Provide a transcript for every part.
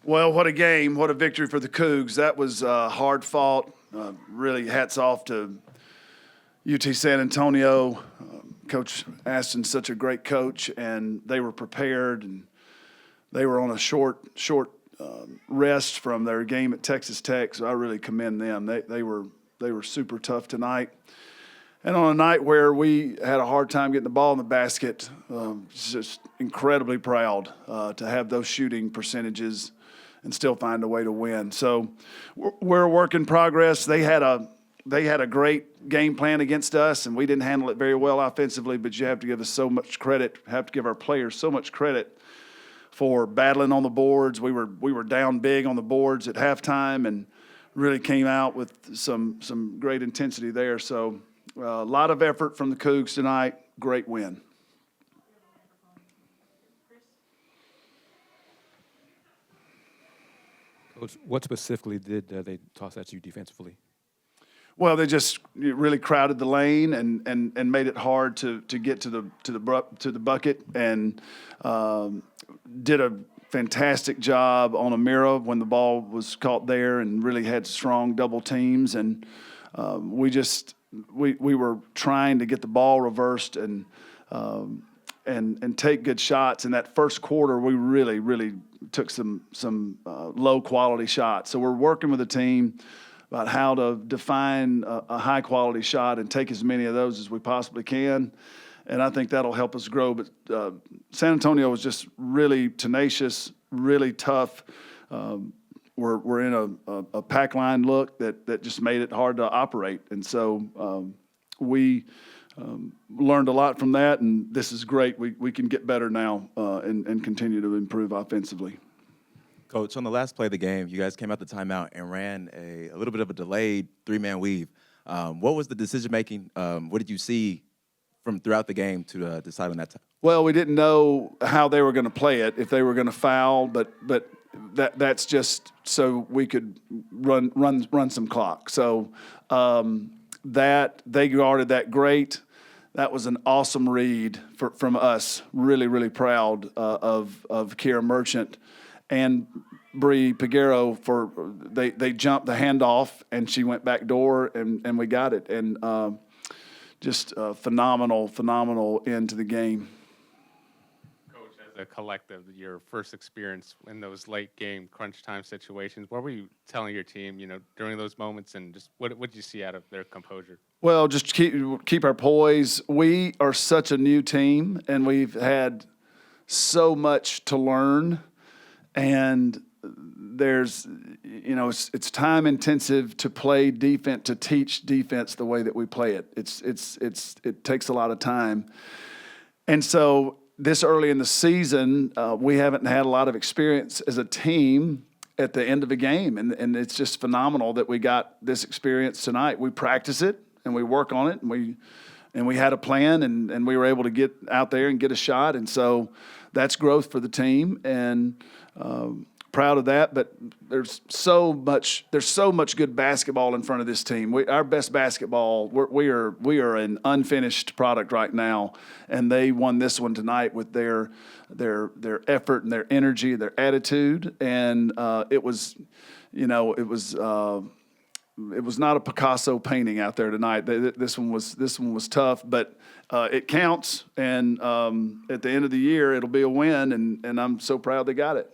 Well, what a game. What a victory for the Cougs. That was hard fought. Really hats off to UT San Antonio. Coach Aston's such a great coach, and they were prepared, and they were on a short rest from their game at Texas Tech, so I really commend them. They were super tough tonight. And on a night where we had a hard time getting the ball in the basket, just incredibly proud to have those shooting percentages and still find a way to win. So we're a work in progress. They had a great game plan against us, and we didn't handle it very well offensively, but you have to give us so much credit, have to give our players so much credit for battling on the boards. We were down big on the boards at halftime and really came out with some great intensity there. So a lot of effort from the Cougs tonight. Great win. Coach, what specifically did they toss at you defensively? Well, they just really crowded the lane and made it hard to get to the bucket, and did a fantastic job on Amira when the ball was caught there, and really had strong double teams, and we were trying to get the ball reversed and take good shots. In that first quarter, we really took some low quality shots. So we're working with the team about how to define a high quality shot and take as many of those as we possibly can. And I think that'll help us grow. But San Antonio was just really tenacious, really tough. We're in a pack line look that just made it hard to operate. And so we learned a lot from that, and this is great. We can get better now and continue to improve offensively. Coach, on the last play of the game, you guys came out the timeout and ran a little bit of a delayed three-man weave. What was the decision-making? What did you see from throughout the game to decide on that time? Well, we didn't know how they were going to play it, if they were going to foul, but that's just so we could run some clock. So that they guarded that great. That was an awesome read from us. Really proud of Kiara Merchant and Bree Piguero for they jumped the handoff and she went back door and we got it, and just a phenomenal end to the game. Coach, as a collective, your first experience in those late game crunch time situations, what were you telling your team, during those moments, and just what did you see out of their composure? Well, just keep our poise. We are such a new team, and we've had so much to learn. And there's, it's time intensive to play defense, to teach defense the way that we play it. It takes a lot of time. And so this early in the season, we haven't had a lot of experience as a team at the end of a game. And it's just phenomenal that we got this experience tonight. We practice it and we work on it, and we had a plan, and we were able to get out there and get a shot. And so that's growth for the team, and proud of that. But there's so much good basketball in front of this team. Our best basketball, we are an unfinished product right now, and they won this one tonight with their effort and their energy, their attitude, and it was not a Picasso painting out there tonight. This one was tough, but it counts. And at the end of the year, it'll be a win, and I'm so proud they got it.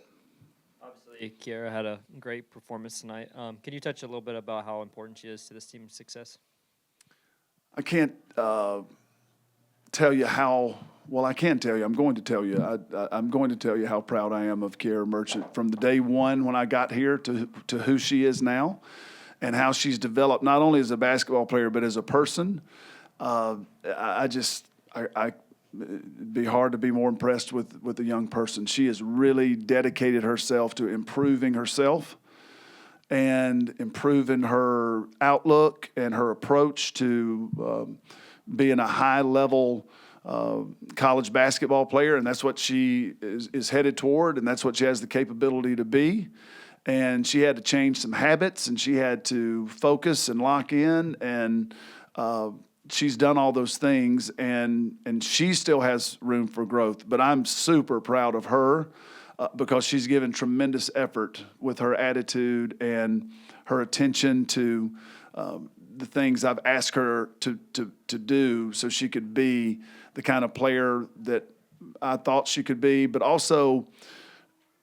Obviously, Kiara had a great performance tonight. Can you touch a little bit about how important she is to this team's success? I can't tell you how. Well, I can tell you. I'm going to tell you. I'm going to tell you how proud I am of Kiara Merchant from the day one when I got here to who she is now, and how she's developed not only as a basketball player but as a person. It'd be hard to be more impressed with a young person. She has really dedicated herself to improving herself and improving her outlook and her approach to being a high-level college basketball player, and that's what she is headed toward, and that's what she has the capability to be. And she had to change some habits, and she had to focus and lock in, and she's done all those things, and she still has room for growth. But I'm super proud of her. because she's given tremendous effort with her attitude and her attention to the things I've asked her to do so she could be the kind of player that I thought she could be, but also,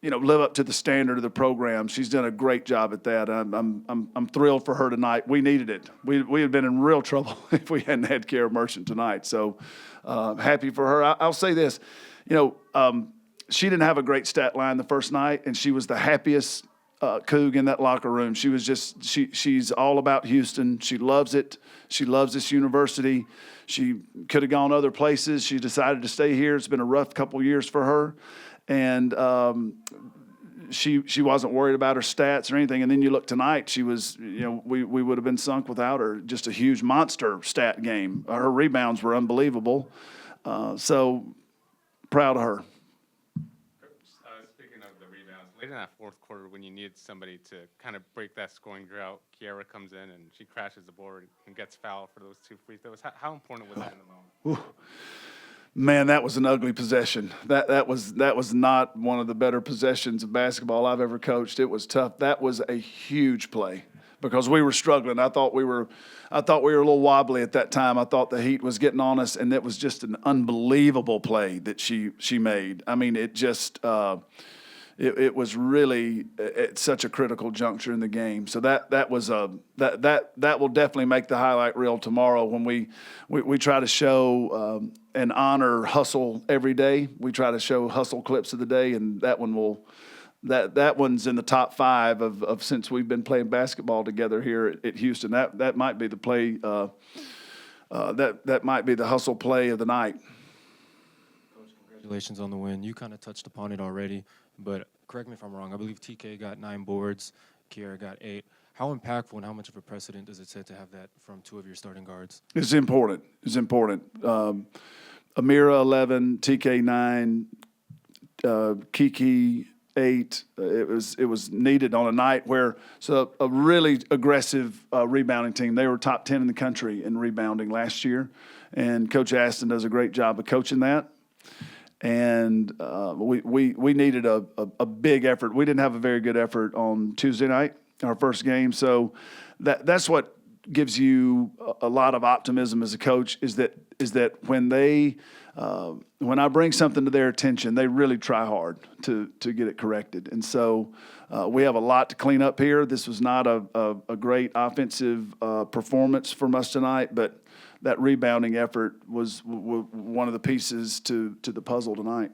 live up to the standard of the program. She's done a great job at that. I'm thrilled for her tonight. We needed it. We had been in real trouble if we hadn't had Kiara Merchant tonight. So happy for her. I'll say this, she didn't have a great stat line the first night, and she was the happiest Coug in that locker room. She was she's all about Houston. She loves it. She loves this university. She could have gone other places. She decided to stay here. It's been a rough couple years for her. And she wasn't worried about her stats or anything. And then you look tonight, she was, we would have been sunk without her. Just a huge monster stat game. Her rebounds were unbelievable. So proud of her. Speaking of the rebounds, late in that fourth quarter when you needed somebody to kind of break that scoring drought, Kiara comes in and she crashes the board and gets fouled for those 2 free throws. How important was that in the moment? Man, that was an ugly possession. That was not one of the better possessions of basketball I've ever coached. It was tough. That was a huge play because we were struggling. I thought we were a little wobbly at that time. I thought the heat was getting on us, and it was just an unbelievable play that she made. I mean, it just it was really at such a critical juncture in the game. So that will definitely make the highlight reel tomorrow when we try to show and honor hustle every day. We try to show hustle clips of the day, and that one's in the top 5 of since we've been playing basketball together here at Houston. That might be the play. That might be the hustle play of the night. Coach, congratulations on the win. You kind of touched upon it already, but correct me if I'm wrong. I believe TK got 9 boards, Kiara got 8. How impactful and how much of a precedent does it set to have that from 2 of your starting guards? It's important. Amira 11, TK 9, Kiki 8. It was needed on a night where a really aggressive rebounding team. They were top 10 in the country in rebounding last year, and Coach Aston does a great job of coaching that. And we needed a big effort. We didn't have a very good effort on Tuesday night, our first game. So that's what gives you a lot of optimism as a coach is that when I bring something to their attention, they really try hard to get it corrected. And so we have a lot to clean up here. This was not a great offensive performance from us tonight, but that rebounding effort was one of the pieces to the puzzle tonight.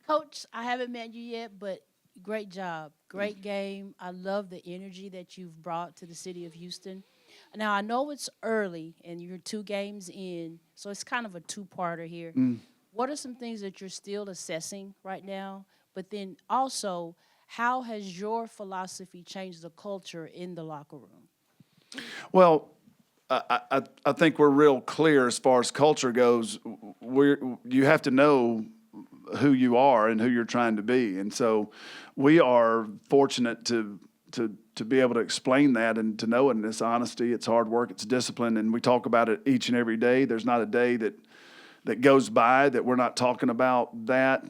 Coach, I haven't met you yet, but great job. Great game. I love the energy that you've brought to the city of Houston. Now, I know it's early and you're 2 games in, so it's kind of a 2-parter here. What are some things that you're still assessing right now? But then also, how has your philosophy changed the culture in the locker room? Well, I think we're real clear as far as culture goes. You have to know who you are and who you're trying to be. And so we are fortunate to be able to explain that and to know it. And it's honesty, it's hard work, it's discipline, and we talk about it each and every day. There's not a day that goes by that we're not talking about that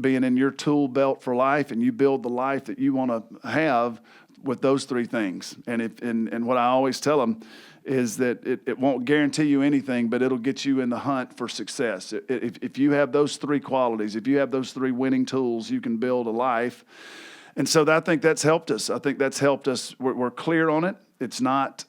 being in your tool belt for life, and you build the life that you want to have with those 3 things. And what I always tell them is that it won't guarantee you anything, but it'll get you in the hunt for success. If you have those 3 qualities, if you have those 3 winning tools, you can build a life. And so I think that's helped us. We're clear on it. It's not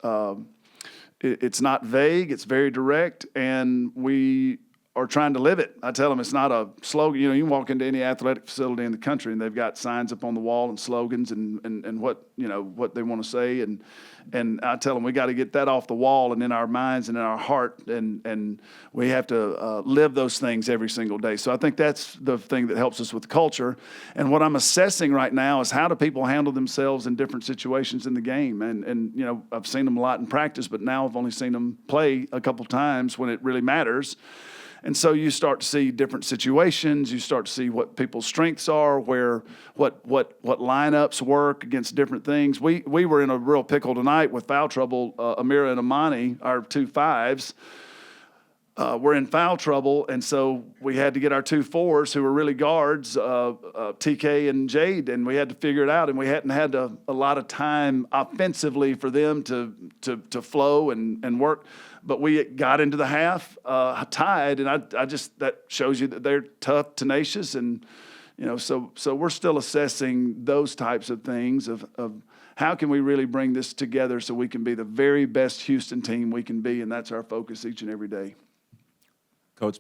vague. It's very direct, and we are trying to live it. I tell them it's not a slogan. You can walk into any athletic facility in the country and they've got signs up on the wall and slogans and what they want to say. And I tell them we got to get that off the wall and in our minds and in our heart. And we have to live those things every single day. So I think that's the thing that helps us with culture. And what I'm assessing right now is how do people handle themselves in different situations in the game. And I've seen them a lot in practice, but now I've only seen them play a couple times when it really matters. And so you start to see different situations. You start to see what people's strengths are, what lineups work against different things. We were in a real pickle tonight with foul trouble. Amira and Amani, our 2 5s, were in foul trouble, and so we had to get our 2 fours who were really guards, TK and Jade, and we had to figure it out. And we hadn't had a lot of time offensively for them to flow and work. But we got into the half tied, and I just, that shows you that they're tough, tenacious, and so we're still assessing those types of things of how can we really bring this together so we can be the very best Houston team we can be, and that's our focus each and every day. Coach,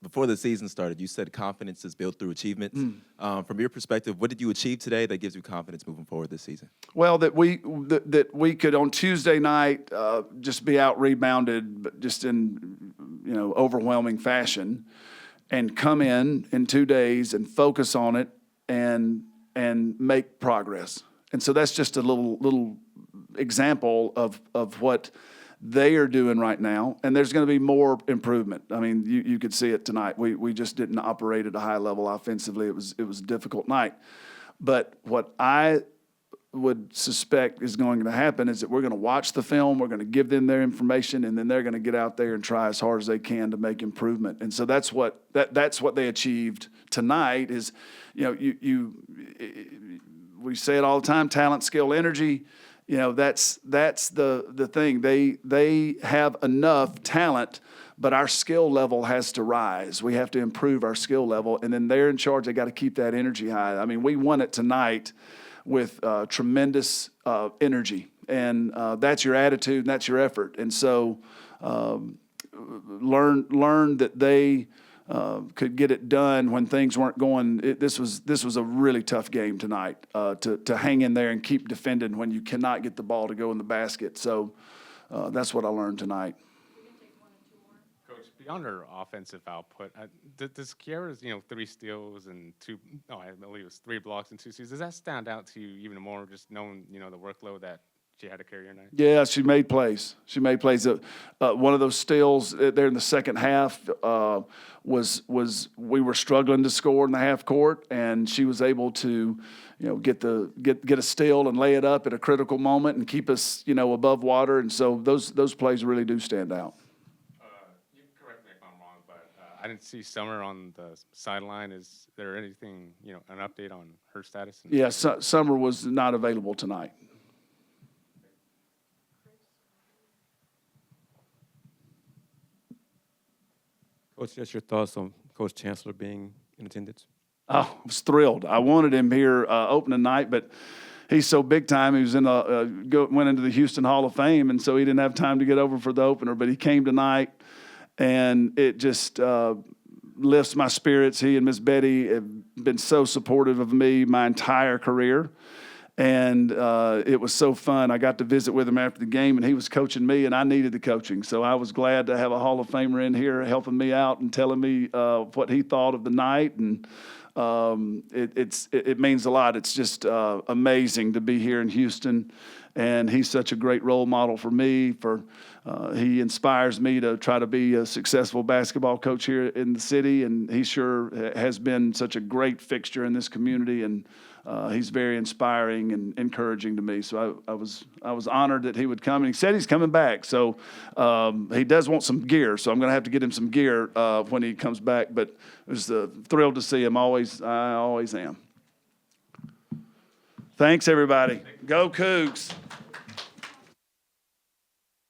before the season started, you said confidence is built through achievements. From your perspective, what did you achieve today that gives you confidence moving forward this season? Well, that we could on Tuesday night just be out rebounded, but just in overwhelming fashion, and come in 2 days and focus on it and make progress. And so that's just a little example of what they are doing right now, and there's going to be more improvement. I mean, you could see it tonight. We just didn't operate at a high level offensively. It was a difficult night. But what I would suspect is going to happen is that we're going to watch the film, we're going to give them their information, and then they're going to get out there and try as hard as they can to make improvement. And so that's what they achieved tonight. Is we say it all the time: talent, skill, energy. That's the thing. They have enough talent, but our skill level has to rise. We have to improve our skill level, and then they're in charge. They got to keep that energy high. I mean, we won it tonight with tremendous energy, and that's your attitude and that's your effort. And so learn that they could get it done when things weren't going. This was a really tough game tonight to hang in there and keep defending when you cannot get the ball to go in the basket. So that's what I learned tonight. Coach, beyond her offensive output, does Kiara's 3 steals and I believe it was 3 blocks and 2 steals, does that stand out to you even more, just knowing the workload that she had to carry tonight? Yeah, she made plays. One of those steals there in the second half was we were struggling to score in the half court, and she was able to get a steal and lay it up at a critical moment and keep us above water. And so those plays really do stand out. You correct me if I'm wrong, but I didn't see Summer on the sideline. Is there anything an update on her status? Yeah, Summer was not available tonight. Coach, just your thoughts on Coach Chancellor being in attendance? Oh, I was thrilled. I wanted him here opening night, but he's so big time. He was went into the Houston Hall of Fame, and so he didn't have time to get over for the opener. But he came tonight, and it just lifts my spirits. He and Miss Betty have been so supportive of me my entire career. And it was so fun. I got to visit with him after the game, and he was coaching me, and I needed the coaching. So I was glad to have a Hall of Famer in here helping me out and telling me what he thought of the night. And it means a lot. It's just amazing to be here in Houston. And he's such a great role model for me. He inspires me to try to be a successful basketball coach here in the city, and he sure has been such a great fixture in this community. And he's very inspiring and encouraging to me. So I was honored that he would come, and he said he's coming back. So he does want some gear, so I'm going to have to get him some gear when he comes back. But it was thrilled to see him. I always am. Thanks, everybody. Go Cougs.